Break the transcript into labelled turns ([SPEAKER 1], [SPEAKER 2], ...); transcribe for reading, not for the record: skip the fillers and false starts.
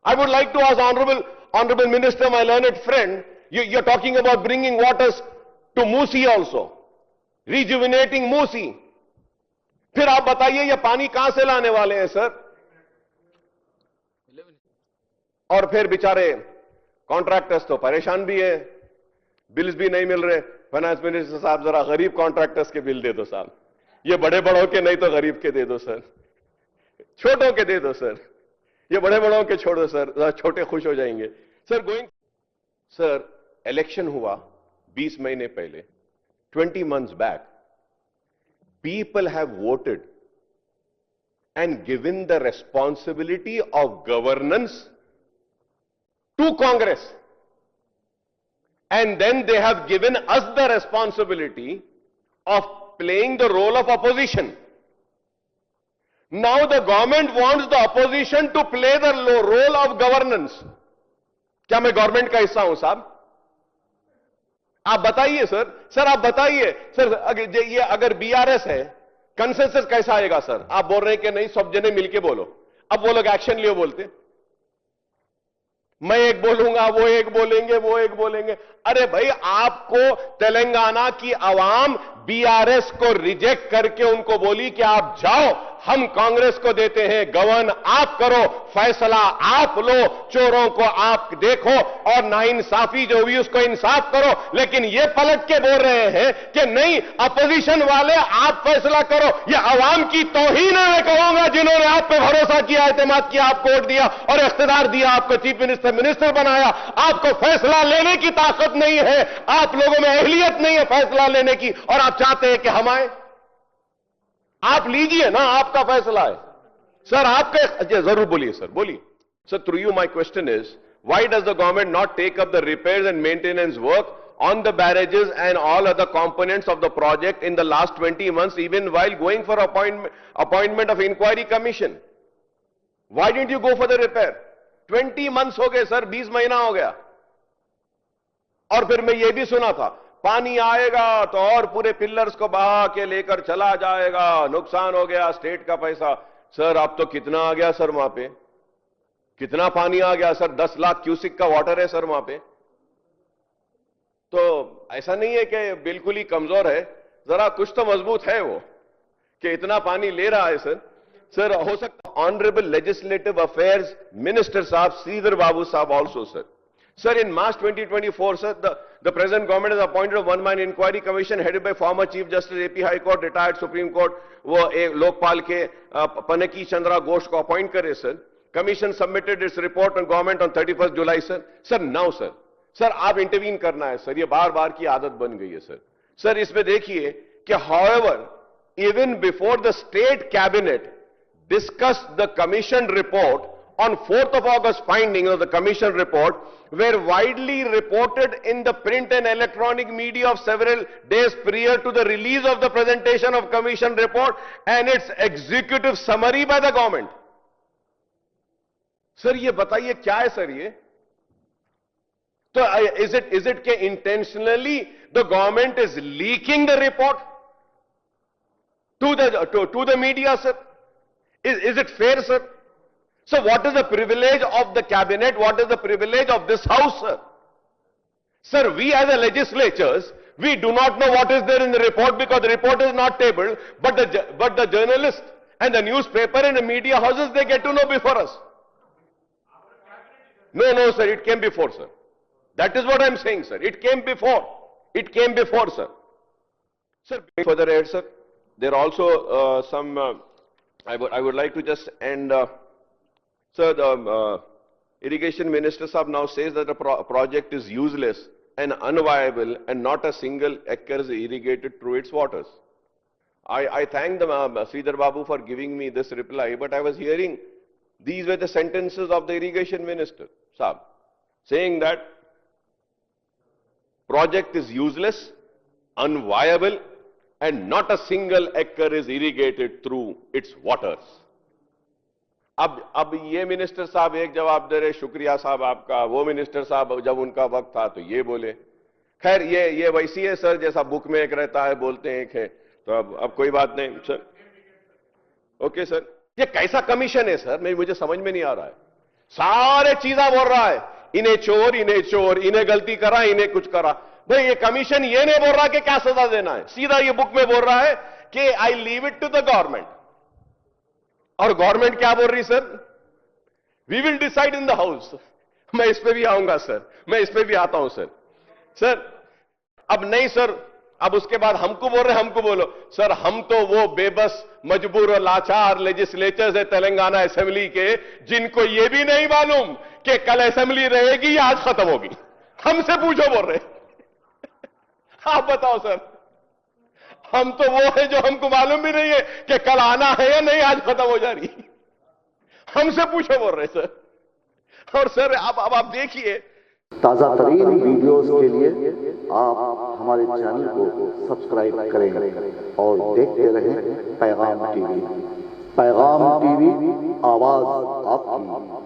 [SPEAKER 1] I would like to ask Honorable Minister, my learned friend, you're talking about bringing waters to Musi also, rejuvenating Musi. फिर आप बताइए ये पानी कहां से लाने वाले हैं सर? और फिर बेचारे कॉन्ट्रैक्टर्स तो परेशान भी है, बिल्स भी नहीं मिल रहे। फाइनेंस मिनिस्टर साहब जरा गरीब कॉन्ट्रैक्टर्स के बिल दे दो साहब, ये बड़े बड़ों के नहीं तो गरीब के दे दो सर, छोटों के दे दो सर, ये बड़े बड़ों के छोड़ो सर, छोटे खुश हो जाएंगे सर। सर इलेक्शन हुआ 20 महीने पहले, 20 months back, people have voted and given the responsibility of governance to Congress, and then they have given us the responsibility of playing the role of opposition. Now the government wants the opposition to play the role of governance. क्या मैं government का हिस्सा हूं साहब? आप बताइए sir, आप बताइए सर, ये अगर बीआरएस है, कंसेंसस कैसा आएगा सर? आप बोल रहे हैं कि नहीं सब जने मिलके बोलो, अब वो लोग एक्शन लियो बोलते, मैं एक बोलूंगा, वो एक बोलेंगे, वो एक बोलेंगे। अरे भाई, आपको तेलंगाना की आवाम बीआरएस को रिजेक्ट करके उनको बोली कि आप जाओ, हम कांग्रेस को देते हैं, गवर्न आप करो, फैसला आप लो, चोरों को आप देखो और नाइंसाफी जो हुई उसको इंसाफ करो। लेकिन ये पलट के बोल रहे हैं कि नहीं, अपोजिशन वाले आप फैसला करो। ये अवाम की तौहीन है, मैं कहूंगा, जिन्होंने आप पे भरोसा किया, एतमाद किया, आपको वोट दिया और इख्तियार दिया, आपको चीफ मिनिस्टर बनाया। आपको फैसला लेने की ताकत नहीं है, आप लोगों में अहलियत नहीं है फैसला लेने की, और आप चाहते हैं कि हम आए। आप लीजिए ना, आपका फैसला है सर, आपका। जरूर बोलिए सर, बोलिए sir. Through you my question is, why does the government not take up the repairs and maintenance work on the barrages and all other components of the project in the last 20 months, even while going for appointment of inquiry commission? Why didn't you go for the repair? 20 months हो गए sir, 20 महीना हो गया। और फिर मैं ये भी सुना था, पानी आएगा तो और पूरे पिलर्स को बहा के लेकर चला जाएगा, नुकसान हो गया, स्टेट का पैसा। सर अब तो कितना आ गया सर, वहां पे कितना पानी आ गया सर? 10 लाख क्यूसिक का वाटर है सर वहां पे। तो ऐसा नहीं है कि बिल्कुल ही कमजोर है, जरा कुछ तो मजबूत है वो कि इतना पानी ले रहा है सर। सर हो सकता ऑनरेबल लेजिस्लेटिव अफेयर्स मिनिस्टर साहब श्रीधर बाबू साहब also sir. Sir, in March 2024, sir, the present government has appointed a one-man inquiry commission headed by former Chief Justice AP High Court, retired Supreme Court, वो एक लोकपाल के पनकी चंद्रा घोष को appoint करे sir. Commission submitted its report on government on 31st July, sir. Sir, now, sir. Sir आप intervene करना है sir, ये बार बार की आदत बन गई है सर। सर इसमें देखिए कि however, even before the state cabinet discussed the commission report on 4th of August, findings of the commission report were widely reported in the print and electronic media of several days prior to the release of the presentation of commission report and its executive summary by the government. Sir ये बताइए क्या है sir ये? तो is it कि intentionally the government is leaking the report to the media, sir? Is it fair, sir? So what is the privilege of the cabinet? What is the privilege of this house, sir? Sir, we as a legislatures, we do not know what is there in the report because the report is not tabled, but the journalists and the newspaper and the media houses, they get to know before us. No, sir, it came before, sir. That is what I am saying, sir. It came before. It came before, sir. Sir, further ahead, sir, there are also some, I would like to just end, sir, the irrigation minister sahab now says that the project is useless and unviable and not a single acre is irrigated through its waters. I thank the Sridhar Babu for giving me this reply, but I was hearing these were the sentences of the irrigation minister sahab saying that project is useless, unviable and not a single acre is irrigated through its waters. अब ये minister साहब एक जवाब दे रहे, शुक्रिया साहब आपका। वो मिनिस्टर साहब जब उनका वक्त था तो ये बोले। खैर ये वैसी है सर, जैसा बुक में एक रहता है बोलते हैं एक है, तो अब कोई बात नहीं सर। ओके सर, ये कैसा कमीशन है सर? मुझे समझ में नहीं आ रहा है सारे चीजा बोल रहा है, इन्हें चोर, इन्हें गलती करा, इन्हें कुछ करा। भाई ये कमीशन ये नहीं बोल रहा कि क्या सजा देना है, सीधा ये बुक में बोल रहा है कि I leave it to the government. और गवर्नमेंट क्या बोल रही sir? We will decide in the house. मैं इस पे भी आऊंगा सर, मैं इस पे भी आता हूं सर। सर अब नहीं सर, अब उसके बाद हमको बोल रहे, हमको बोलो सर। हम तो वो बेबस, मजबूर और लाचार लेजिस्लेचर्स है तेलंगाना असेंबली के, जिनको ये भी नहीं मालूम कि कल असेंबली रहेगी या आज खत्म होगी। हमसे पूछो बोल रहे। आप बताओ सर, हम तो वो है जो हमको मालूम भी नहीं है कि कल आना है या नहीं, आज खत्म हो जा रही। हमसे पूछो बोल रहे सर। और सर अब आप देखिए,
[SPEAKER 2] ताजा तरीन वीडियोस के लिए आप हमारे चैनल को सब्सक्राइब करें और देखते रहें पैगाम टीवी। पैगाम टीवी, आवाज आपकी।